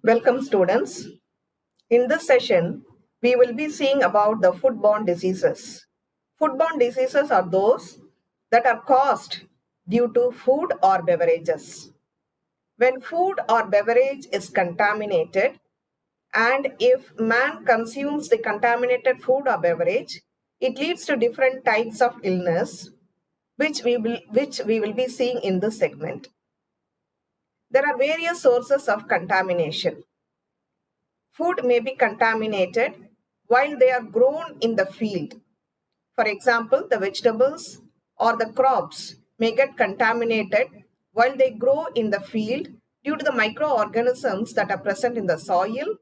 Welcome students. In this session, we will be seeing about the foodborne diseases. Foodborne diseases are those that are caused due to food or beverages. When food or beverage is contaminated and if man consumes the contaminated food or beverage, it leads to different types of illness which we will be seeing in this segment. There are various sources of contamination. Food may be contaminated while they are grown in the field. For example, the vegetables or the crops may get contaminated while they grow in the field due to the microorganisms that are present in the soil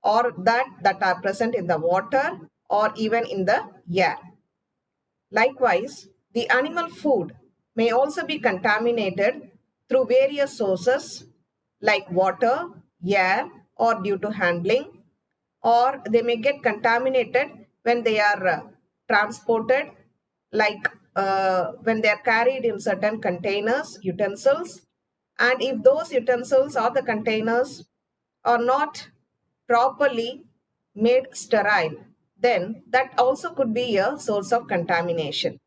or that are present in the water or even in the air. Likewise, the animal food may also be contaminated through various sources like water, air, or due to handling, or they may get contaminated when they are transported, like when they are carried in certain containers, utensils, and if those utensils or the containers are not properly made sterile, then that also could be a source of contamination.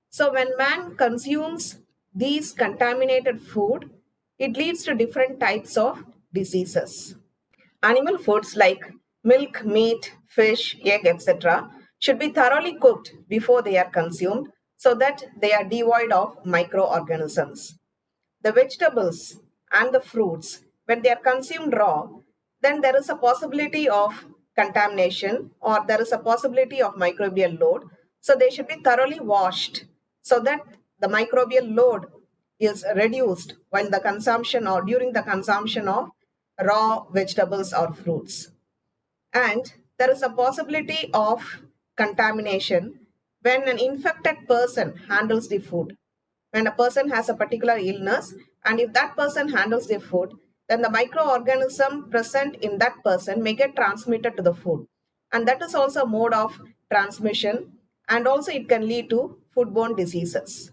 So when man consumes these contaminated food, it leads to different types of diseases. Animal foods like milk, meat, fish, egg, etc. should be thoroughly cooked before they are consumed so that they are devoid of microorganisms. The vegetables and the fruits, when they are consumed raw, then there is a possibility of contamination or there is a possibility of microbial load. So they should be thoroughly washed so that the microbial load is reduced while the consumption or during the consumption of raw vegetables or fruits. And there is a possibility of contamination when an infected person handles the food. When a person has a particular illness, and if that person handles the food, then the microorganism present in that person may get transmitted to the food. And that is also a mode of transmission, and also it can lead to foodborne diseases.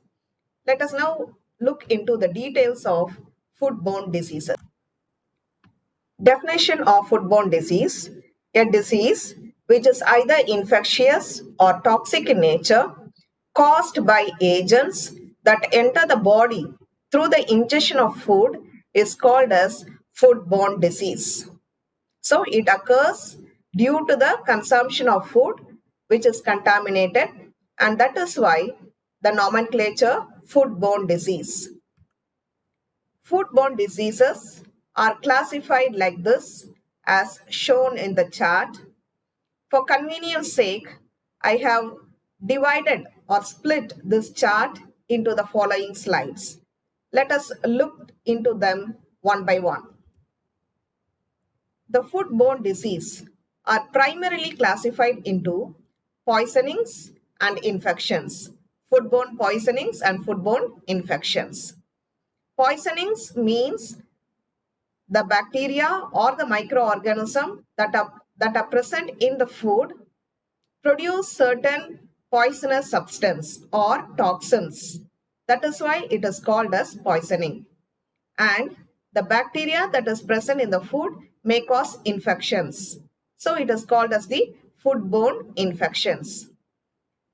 Let us now look into the details of foodborne diseases. Definition of foodborne disease: a disease which is either infectious or toxic in nature, caused by agents that enter the body through the ingestion of food, is called as foodborne disease. So it occurs due to the consumption of food which is contaminated, and that is why the nomenclature foodborne disease. Foodborne diseases are classified like this as shown in the chart. For convenience sake, I have divided or split this chart into the following slides. Let us look into them one by one. The foodborne disease are primarily classified into poisonings and infections. Foodborne poisonings and foodborne infections. Poisonings means the bacteria or the microorganism that are present in the food produce certain poisonous substance or toxins. That is why it is called as poisoning. And the bacteria that is present in the food may cause infections. So it is called as the foodborne infections.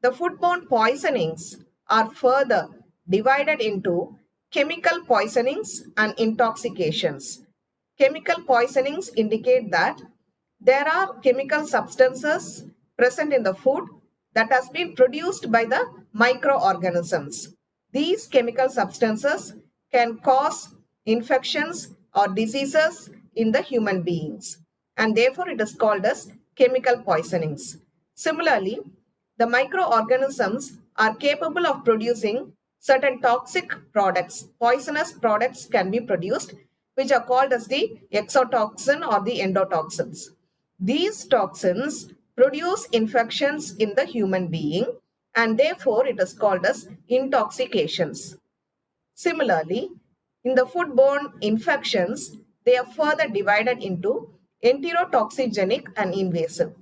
The foodborne poisonings are further divided into chemical poisonings and intoxications. Chemical poisonings indicate that there are chemical substances present in the food that has been produced by the microorganisms. These chemical substances can cause infections or diseases in the human beings, and therefore it is called as chemical poisonings. Similarly, the microorganisms are capable of producing certain toxic products. Poisonous products can be produced, which are called as the exotoxin or the endotoxins. These toxins produce infections in the human being, and therefore it is called as intoxications. Similarly, in the foodborne infections, they are further divided into enterotoxigenic and invasive.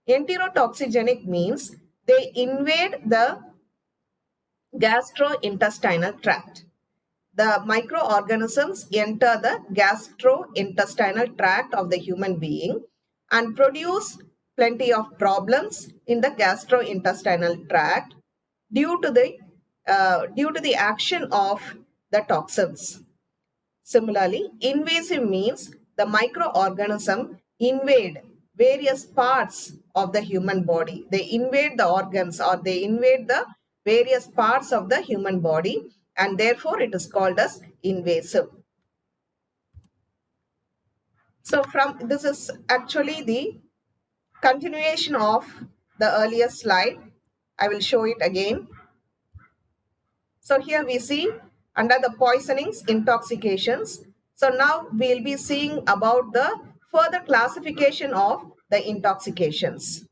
Enterotoxigenic means they invade the gastrointestinal tract. the microorganisms enter the gastrointestinal tract of the human being and produce plenty of problems in the gastrointestinal tract due to the action of the toxins. Similarly, invasive means the microorganism invade various parts of the human body. They invade the organs or they invade the various parts of the human body, and therefore it is called as invasive. So this is actually the continuation of the earlier slide. I will show it again. So here we see under the poisonings, intoxications. So now we'll be seeing about the further classification of the intoxications.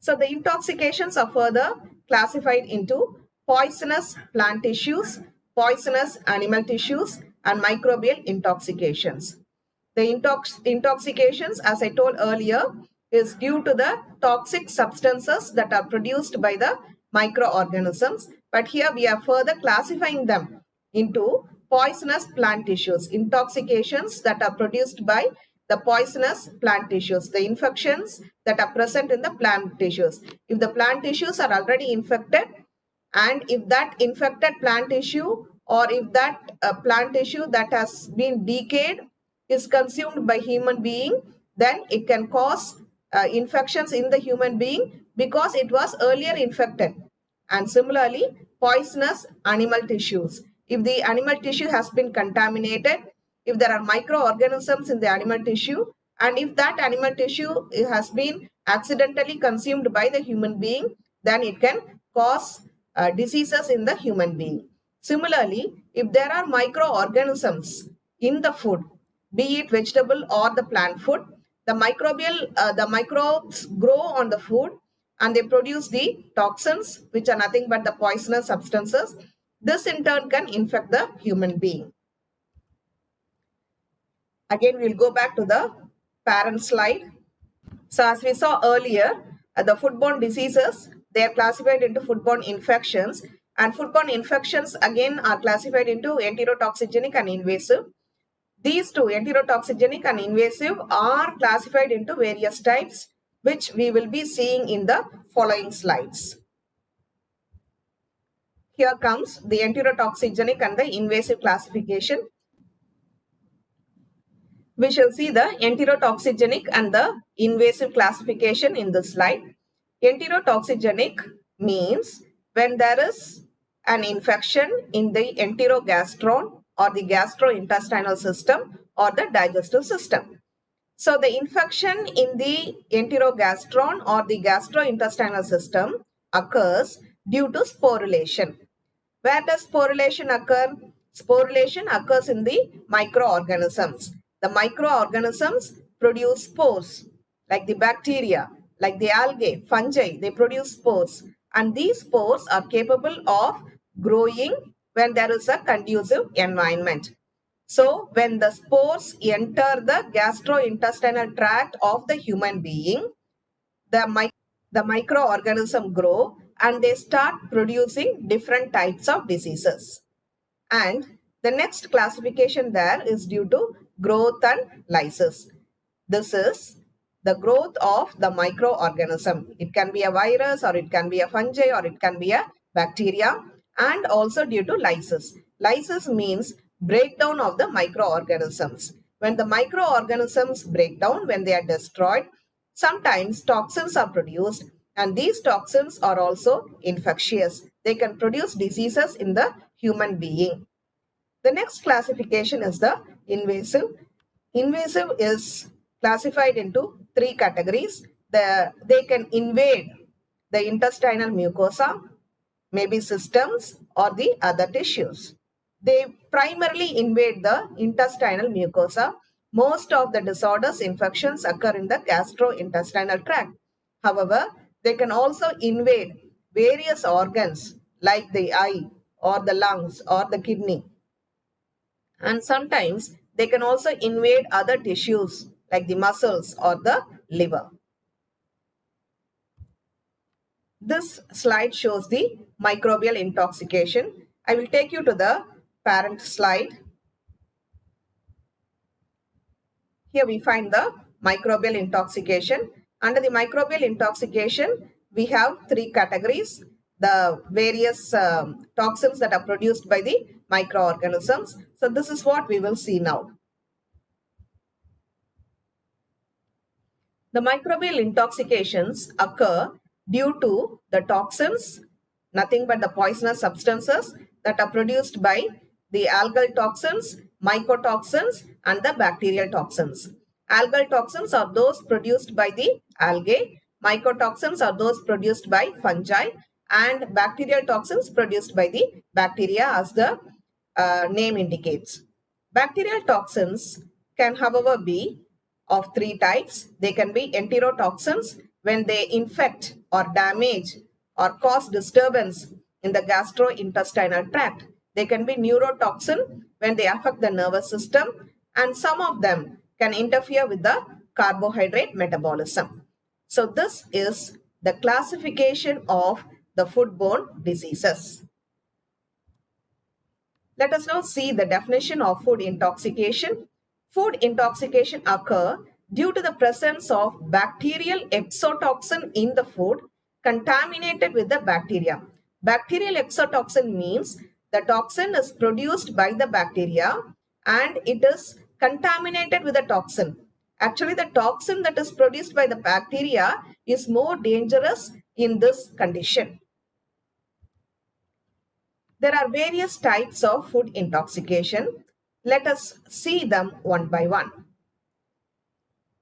So the intoxications are further classified into poisonous plant tissues, poisonous animal tissues, and microbial intoxications. The intoxications, as I told earlier, is due to the toxic substances that are produced by the microorganisms. But here we are further classifying them into poisonous plant tissues, intoxications that are produced by the poisonous plant tissues, the infections that are present in the plant tissues. If the plant tissues are already infected, and if that infected plant tissue or if that plant tissue that has been decayed is consumed by human being, then it can cause infections in the human being because it was earlier infected. And similarly, poisonous animal tissues. If the animal tissue has been contaminated, if there are microorganisms in the animal tissue, and if that animal tissue has been accidentally consumed by the human being, then it can cause diseases in the human being. Similarly, if there are microorganisms in the food, be it vegetable or the plant food, the microbes grow on the food and they produce the toxins, which are nothing but the poisonous substances. This in turn can infect the human being. Again, we'll go back to the parent slide. So as we saw earlier, the foodborne diseases, they are classified into foodborne infections, and foodborne infections again are classified into enterotoxigenic and invasive. These two, enterotoxigenic and invasive, are classified into various types, which we will be seeing in the following slides. Here comes the enterotoxigenic and the invasive classification. We shall see the enterotoxigenic and the invasive classification in this slide. Enterotoxigenic means when there is an infection in the enterogastron or the gastrointestinal system or the digestive system. So the infection in the enterogastron or the gastrointestinal system occurs due to sporulation. Where does sporulation occur? Sporulation occurs in the microorganisms. The microorganisms produce spores, like the bacteria, like the algae, fungi, they produce spores. And these spores are capable of growing when there is a conducive environment. So, when the spores enter the gastrointestinal tract of the human being, the microorganism grow and they start producing different types of diseases. And the next classification there is due to growth and lysis. This is the growth of the microorganism. It can be a virus or it can be a fungi or it can be a bacteria, and also due to lysis. Lysis means breakdown of the microorganisms. When the microorganisms break down, when they are destroyed, sometimes toxins are produced, and these toxins are also infectious. They can produce diseases in the human being. The next classification is the invasive. Invasive is classified into three categories. They can invade the intestinal mucosa, maybe systems or the other tissues. They primarily invade the intestinal mucosa. Most of the disorders, infections occur in the gastrointestinal tract. However, they can also invade various organs like the eye or the lungs or the kidney. And sometimes they can also invade other tissues like the muscles or the liver. This slide shows the microbial intoxication. I will take you to the parent slide. Here we find the microbial intoxication. Under the microbial intoxication, we have three categories. The various toxins that are produced by the microorganisms. So this is what we will see now. The microbial intoxications occur due to the toxins, nothing but the poisonous substances that are produced by the algal toxins, mycotoxins, and the bacterial toxins. Algal toxins are those produced by the algae, mycotoxins are those produced by fungi, and bacterial toxins produced by the bacteria, as the name indicates. Bacterial toxins can, however, be of three types. They can be enterotoxins when they infect or damage or cause disturbance in the gastrointestinal tract. They can be neurotoxin when they affect the nervous system, and some of them can interfere with the carbohydrate metabolism. So this is the classification of the foodborne diseases. Let us now see the definition of food intoxication. Food intoxication occurs due to the presence of bacterial exotoxin in the food contaminated with the bacteria. Bacterial exotoxin means the toxin is produced by the bacteria and it is contaminated with a toxin. Actually, the toxin that is produced by the bacteria is more dangerous in this condition. There are various types of food intoxication. Let us see them one by one.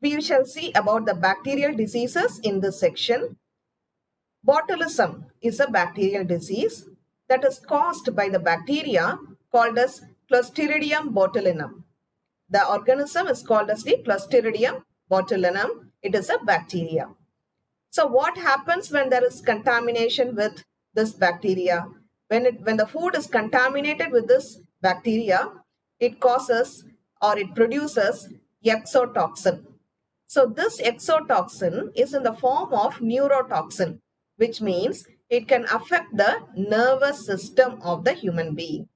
We shall see about the bacterial diseases in this section. Botulism is a bacterial disease that is caused by the bacteria called as Clostridium botulinum. The organism is called as the Clostridium botulinum. It is a bacteria. So what happens when there is contamination with this bacteria? When the food is contaminated with this bacteria, it causes or it produces exotoxin. So this exotoxin is in the form of neurotoxin, which means it can affect the nervous system of the human being.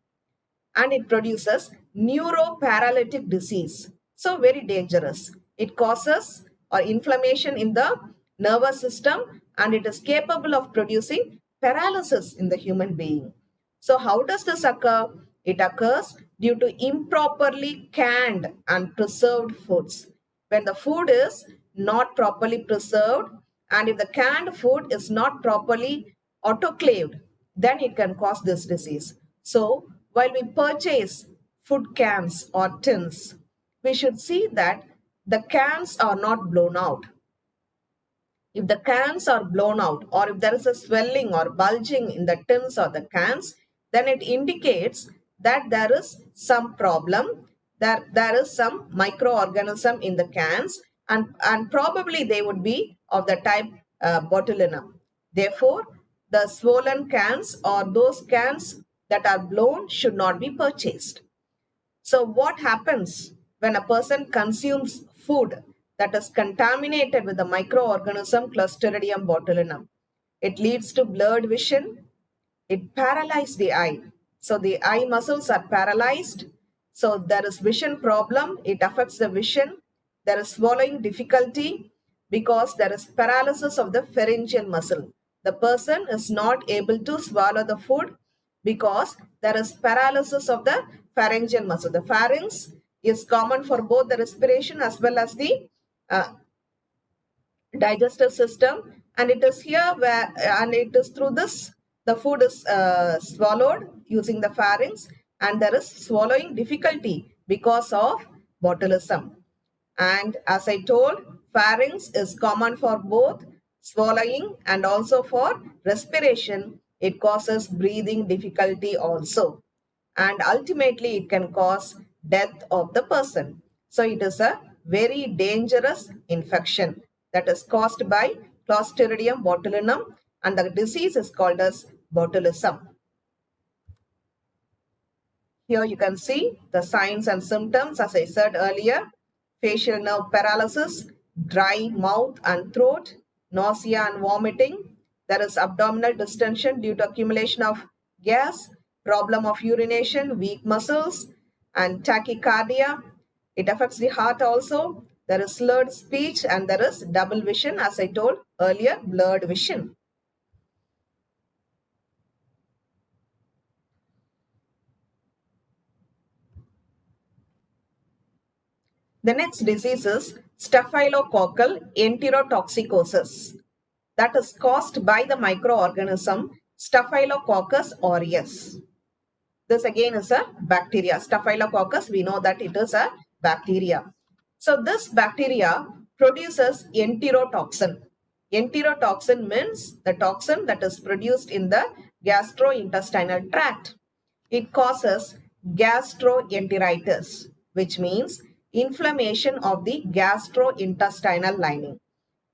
And it produces neuroparalytic disease. So very dangerous. It causes or inflammation in the nervous system and it is capable of producing paralysis in the human being. So how does this occur? It occurs due to improperly canned and preserved foods. When the food is not properly preserved and if the canned food is not properly autoclaved, then it can cause this disease. So while we purchase food cans or tins, we should see that the cans are not blown out. If the cans are blown out or if there is a swelling or bulging in the tins or the cans, then it indicates that there is some problem, that there is some microorganism in the cans and probably they would be of the type botulinum. Therefore, the swollen cans or those cans that are blown should not be purchased. So what happens when a person consumes food that is contaminated with the microorganism Clostridium botulinum? It leads to blurred vision. It paralyzes the eye. So the eye muscles are paralyzed. So there is vision problem. It affects the vision. There is swallowing difficulty because there is paralysis of the pharyngeal muscle. The person is not able to swallow the food because there is paralysis of the pharyngeal muscle. The pharynx is common for both the respiration as well as the digestive system, and it is here where and it is through this the food is swallowed using the pharynx and there is swallowing difficulty because of botulism. And as I told, pharynx is common for both swallowing and also for respiration. It causes breathing difficulty also. And ultimately, it can cause death of the person. So it is a very dangerous infection that is caused by Clostridium botulinum and the disease is called as botulism. Here you can see the signs and symptoms as I said earlier. Facial nerve paralysis, dry mouth and throat, nausea and vomiting. There is abdominal distension due to accumulation of gas, problem of urination, weak muscles, and tachycardia. It affects the heart also. There is slurred speech and there is double vision, as I told earlier, blurred vision. The next disease is staphylococcal enterotoxicosis, that is caused by the microorganism Staphylococcus aureus. This again is a bacteria. Staphylococcus, we know that it is a bacteria. So this bacteria produces enterotoxin. Enterotoxin means the toxin that is produced in the gastrointestinal tract. It causes gastroenteritis, which means inflammation of the gastrointestinal lining.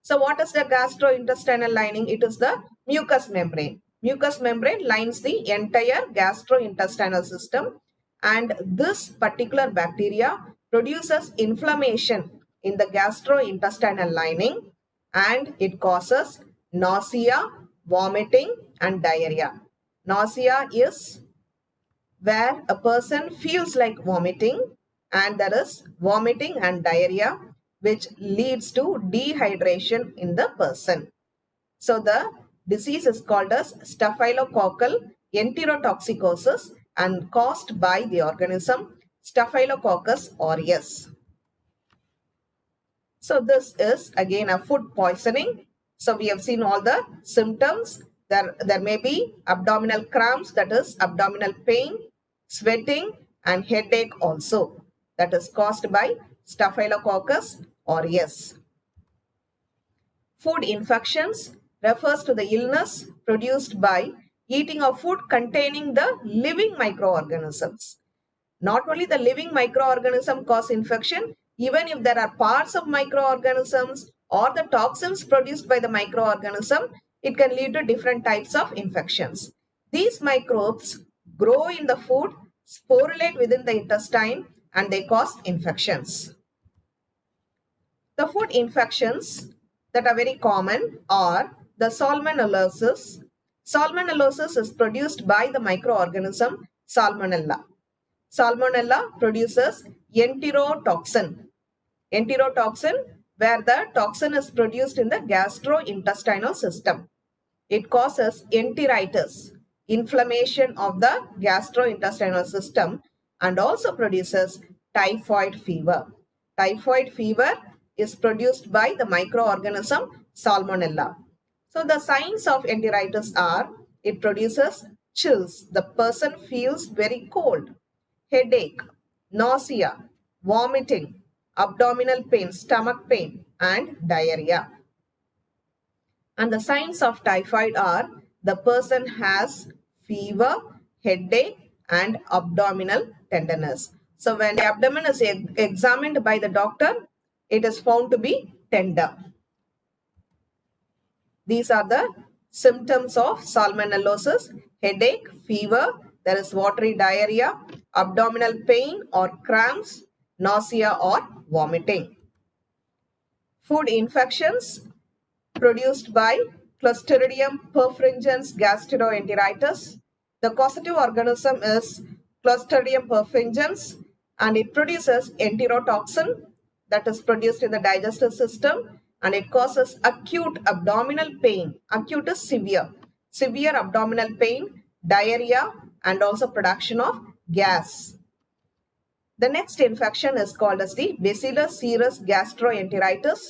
So what is the gastrointestinal lining? It is the mucous membrane. Mucous membrane lines the entire gastrointestinal system, and this particular bacteria produces inflammation in the gastrointestinal lining, and it causes nausea, vomiting and diarrhea. Nausea is where a person feels like vomiting, and there is vomiting and diarrhea which leads to dehydration in the person. So the disease is called as staphylococcal enterotoxicosis and caused by the organism Staphylococcus aureus. So this is again a food poisoning. So we have seen all the symptoms. There may be abdominal cramps, that is abdominal pain, sweating and headache also, that is caused by Staphylococcus aureus. Food infections refers to the illness produced by eating of food containing the living microorganisms. Not only the living microorganism cause infection, even if there are parts of microorganisms or the toxins produced by the microorganism, it can lead to different types of infections. These microbes grow in the food, sporulate within the intestine, and they cause infections. The food infections that are very common are the salmonellosis. Salmonellosis is produced by the microorganism Salmonella. Salmonella produces enterotoxin. Enterotoxin, where the toxin is produced in the gastrointestinal system. It causes enteritis, inflammation of the gastrointestinal system, and also produces typhoid fever. Typhoid fever is produced by the microorganism Salmonella. So the signs of enteritis are, it produces chills. The person feels very cold, headache, nausea, vomiting, abdominal pain, stomach pain, and diarrhea. And the signs of typhoid are, the person has fever, headache, and abdominal tenderness. So when the abdomen is examined by the doctor, it is found to be tender. These are the symptoms of salmonellosis: headache, fever, there is watery diarrhea, abdominal pain or cramps, nausea or vomiting. Food infections produced by Clostridium perfringens gastroenteritis. The causative organism is Clostridium perfringens, and it produces enterotoxin that is produced in the digestive system, and it causes acute abdominal pain. Acute is severe. Severe abdominal pain, diarrhea, and also production of gas. The next infection is called as the Bacillus cereus gastroenteritis,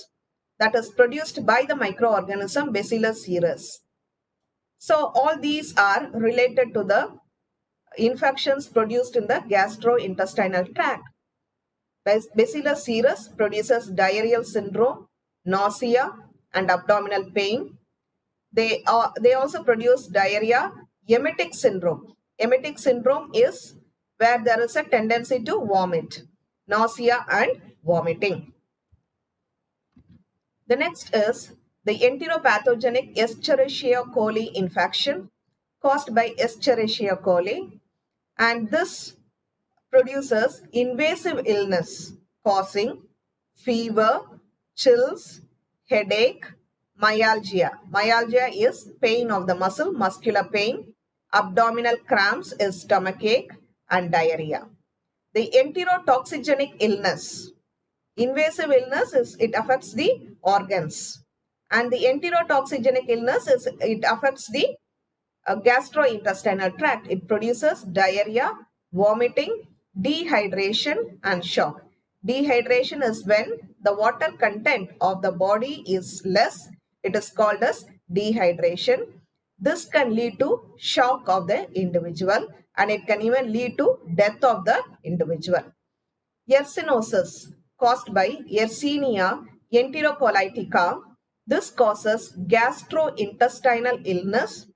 that is produced by the microorganism Bacillus cereus. So all these are related to the infections produced in the gastrointestinal tract. Bacillus cereus produces diarrheal syndrome, nausea, and abdominal pain. They also produce diarrhea, emetic syndrome. Emetic syndrome is where there is a tendency to vomit, nausea and vomiting. The next is the enteropathogenic Escherichia coli infection caused by Escherichia coli, and this produces invasive illness causing fever, chills, headache, myalgia. Myalgia is pain of the muscle, muscular pain, Abdominal cramps is stomachache and diarrhea. The enterotoxigenic illness. Invasive illness is it affects the organs. And the enterotoxigenic illness is it affects the gastrointestinal tract. It produces diarrhea, vomiting, dehydration and shock. Dehydration is when the water content of the body is less. It is called as dehydration. This can lead to shock of the individual and it can even lead to death of the individual. Yersinosis caused by Yersinia enterocolitica. This causes gastrointestinal illness,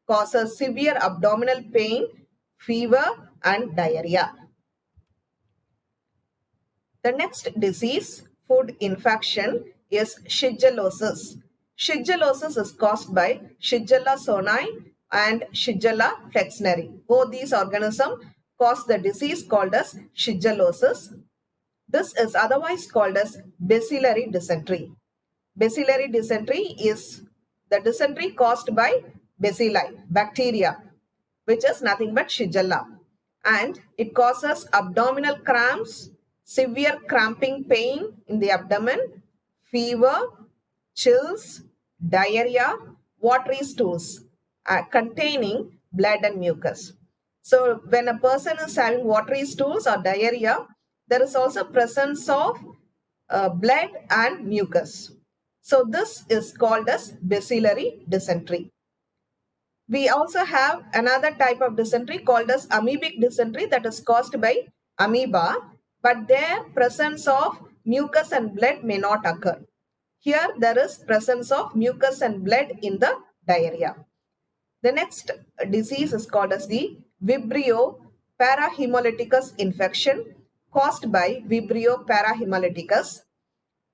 causes severe abdominal pain, fever and diarrhea. The next disease, food infection, is shigellosis. Shigellosis is caused by Shigella sonnei and Shigella flexneri. Both these organisms cause the disease called as shigellosis. This is otherwise called as bacillary dysentery. Bacillary dysentery is the dysentery caused by bacilli, bacteria, which is nothing but Shigella. And it causes abdominal cramps, severe cramping pain in the abdomen, fever, chills, diarrhea, watery stools containing blood and mucus. So when a person is having watery stools or diarrhea, there is also presence of blood and mucus. So this is called as bacillary dysentery. We also have another type of dysentery called as amoebic dysentery that is caused by amoeba, but their presence of mucus and blood may not occur. Here there is presence of mucus and blood in the diarrhea. The next disease is called as the Vibrio parahemolyticus infection caused by Vibrio parahemolyticus,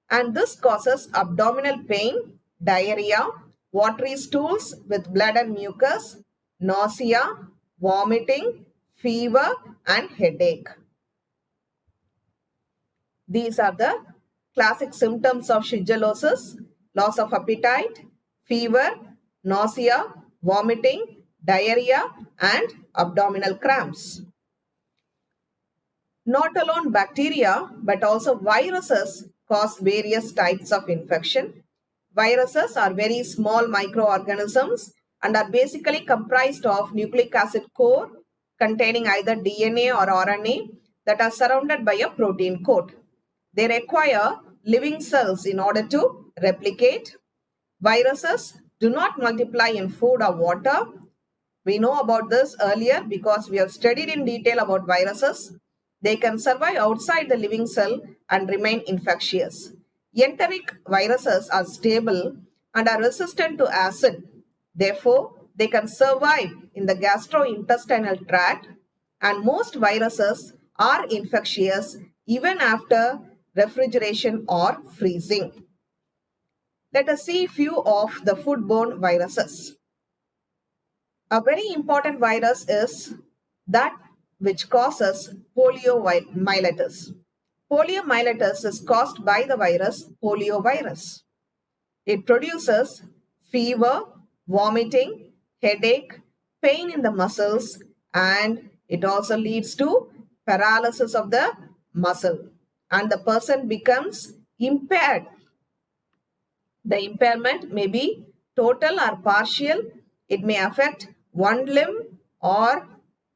and this causes abdominal pain, diarrhea, watery stools with blood and mucus, nausea, vomiting, fever and headache. These are the classic symptoms of shigellosis: loss of appetite, fever, nausea, vomiting, diarrhea and abdominal cramps. Not alone bacteria, but also viruses cause various types of infection. Viruses are very small microorganisms and are basically comprised of nucleic acid core containing either DNA or RNA that are surrounded by a protein coat. They require living cells in order to replicate. Viruses do not multiply in food or water. We know about this earlier because we have studied in detail about viruses. They can survive outside the living cell and remain infectious. Enteric viruses are stable and are resistant to acid. Therefore, they can survive in the gastrointestinal tract, and most viruses are infectious even after refrigeration or freezing. Let us see few of the foodborne viruses. A very important virus is that which causes poliomyelitis. Poliomyelitis is caused by the virus poliovirus. It produces fever, vomiting, headache, pain in the muscles, and it also leads to paralysis of the muscle, and the person becomes impaired. The impairment may be total or partial. It may affect one limb or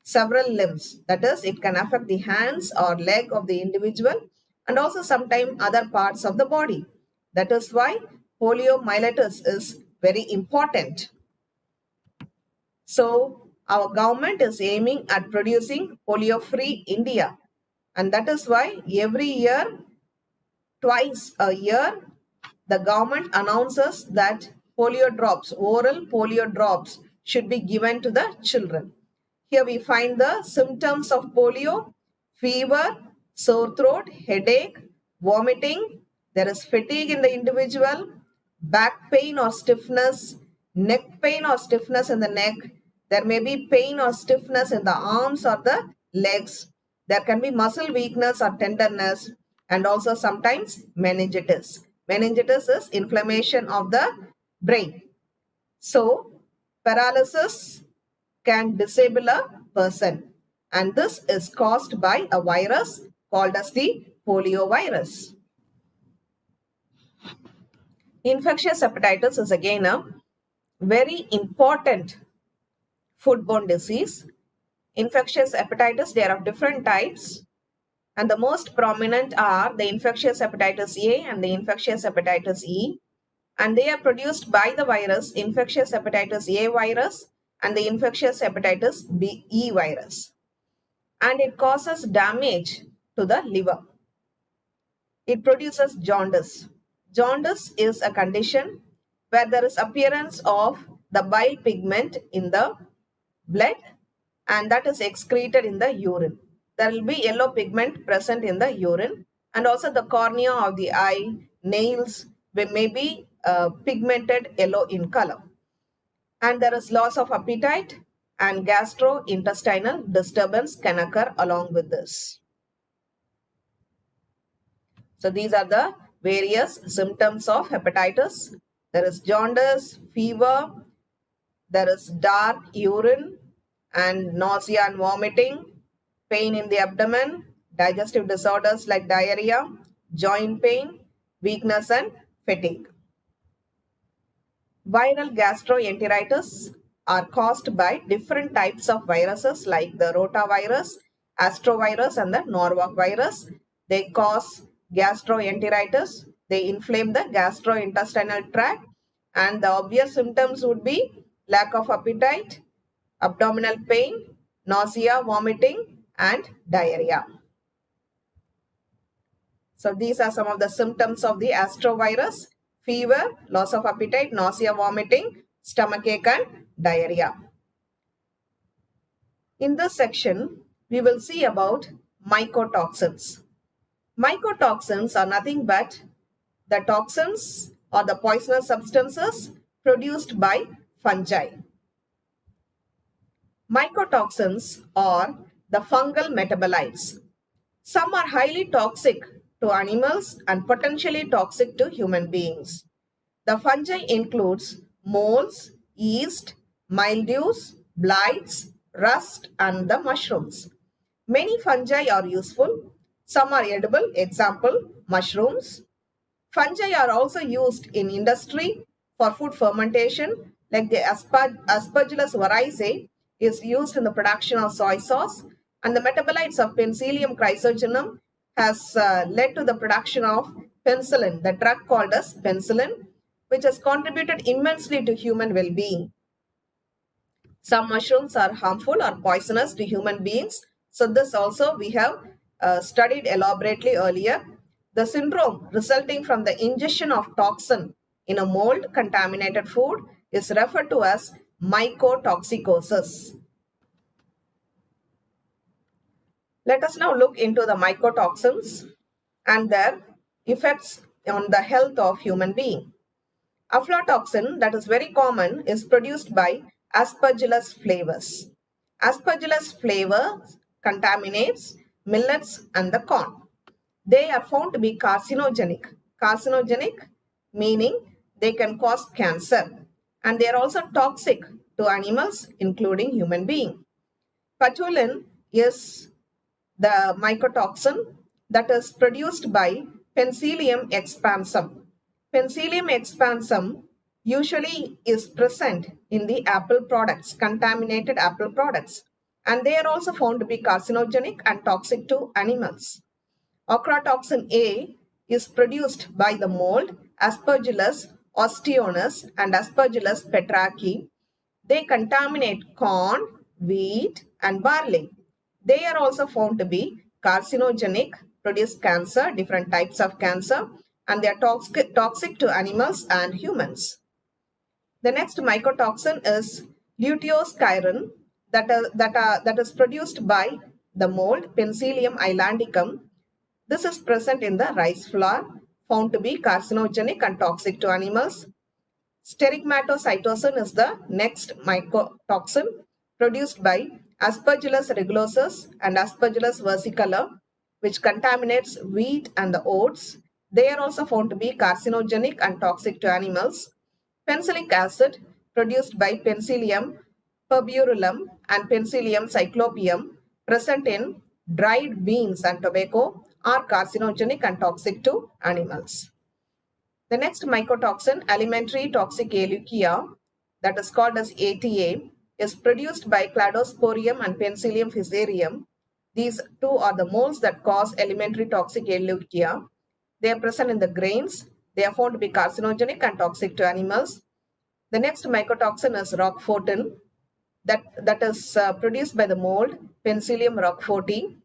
several limbs. That is, it can affect the hands or leg of the individual and also sometimes other parts of the body. That is why poliomyelitis is very important. So, our government is aiming at producing polio-free India, and that is why every year, twice a year, the government announces that polio drops, oral polio drops should be given to the children. Here we find the symptoms of polio: fever, sore throat, headache, vomiting. There is fatigue in the individual, back pain or stiffness, neck pain or stiffness in the neck. There may be pain or stiffness in the arms or the legs. There can be muscle weakness or tenderness, and also sometimes meningitis. Meningitis is inflammation of the brain. So, paralysis can disable a person, and this is caused by a virus called as the poliovirus. Infectious hepatitis is again a very important foodborne disease. Infectious hepatitis, there are different types, and the most prominent are the infectious hepatitis A and the infectious hepatitis E, and they are produced by the virus infectious hepatitis A virus and the infectious hepatitis B E virus, and it causes damage to the liver. It produces jaundice. Jaundice is a condition where there is appearance of the bile pigment in the blood, and that is excreted in the urine. There will be yellow pigment present in the urine, and also the cornea of the eye, nails may be pigmented yellow in color. And there is loss of appetite, and gastrointestinal disturbance can occur along with this. So these are the various symptoms of hepatitis. There is jaundice, fever, there is dark urine and nausea and vomiting, pain in the abdomen, digestive disorders like diarrhea, joint pain, weakness and fatigue. Viral gastroenteritis are caused by different types of viruses like the rotavirus, astrovirus and the norwalk virus. They cause gastroenteritis. They inflame the gastrointestinal tract, and the obvious symptoms would be lack of appetite, abdominal pain, nausea, vomiting and diarrhea. So these are some of the symptoms of the astrovirus: fever, loss of appetite, nausea, vomiting, stomachache and diarrhea. In this section, we will see about mycotoxins. Mycotoxins are nothing but the toxins or the poisonous substances produced by fungi. Mycotoxins are the fungal metabolites. Some are highly toxic to animals and potentially toxic to human beings. The fungi includes molds, yeast, mildews, blights, rust and the mushrooms. Many fungi are useful. Some are edible, example, mushrooms. Fungi are also used in industry for food fermentation, like the Aspergillus oryzae is used in the production of soy sauce, and the metabolites of Penicillium chrysogenum has led to the production of penicillin, the drug called as penicillin, which has contributed immensely to human well-being. Some mushrooms are harmful or poisonous to human beings. So this also we have studied elaborately earlier. The syndrome resulting from the ingestion of toxin in a mold contaminated food is referred to as mycotoxicosis. Let us now look into the mycotoxins and their effects on the health of human being. Aflatoxin, that is very common, is produced by Aspergillus flavus. Aspergillus flavus contaminates millets and the corn. They are found to be carcinogenic. Carcinogenic meaning they can cause cancer, and they are also toxic to animals including human being. Patulin is the mycotoxin that is produced by Penicillium expansum. Penicillium expansum usually is present in the apple products, contaminated apple products, and they are also found to be carcinogenic and toxic to animals. Ochratoxin A is produced by the mold Aspergillus osteonus and Aspergillus petrarchi. They contaminate corn, wheat, and barley. They are also found to be carcinogenic, produce cancer, different types of cancer, and they are toxic to animals and humans. The next mycotoxin is luteoschirin that is produced by the mold Penicillium islandicum. This is present in the rice flour, found to be carcinogenic and toxic to animals. Sterigmatocytosin is the next mycotoxin produced by Aspergillus regulosus and Aspergillus versicolor, which contaminates wheat and the oats. They are also found to be carcinogenic and toxic to animals. Penicillic acid produced by Penicillium Herburulum and Penicillium cyclopeum present in dried beans and tobacco are carcinogenic and toxic to animals. The next mycotoxin, alimentary toxic Ehrlichia, that is called as ATA, is produced by Cladosporium and Penicillium fusarium. These two are the molds that cause alimentary toxic Ehrlichia. They are present in the grains. They are found to be carcinogenic and toxic to animals. The next mycotoxin is Roquefortin, that is produced by the mold Penicillium roqueforti,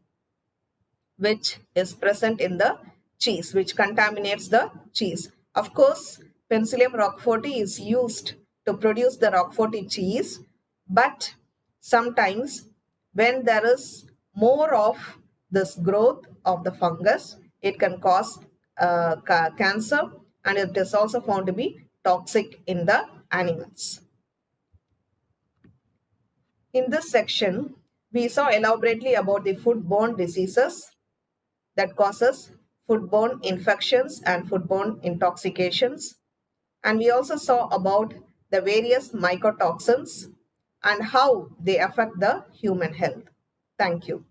which is present in the cheese, which contaminates the cheese. Of course, Penicillium roqueforti is used to produce the roqueforti cheese, but sometimes when there is more of this growth of the fungus, it can cause cancer, and it is also found to be toxic in the animals. In this section, we saw elaborately about the foodborne diseases that causes foodborne infections and foodborne intoxications. And we also saw about the various mycotoxins and how they affect the human health. Thank you.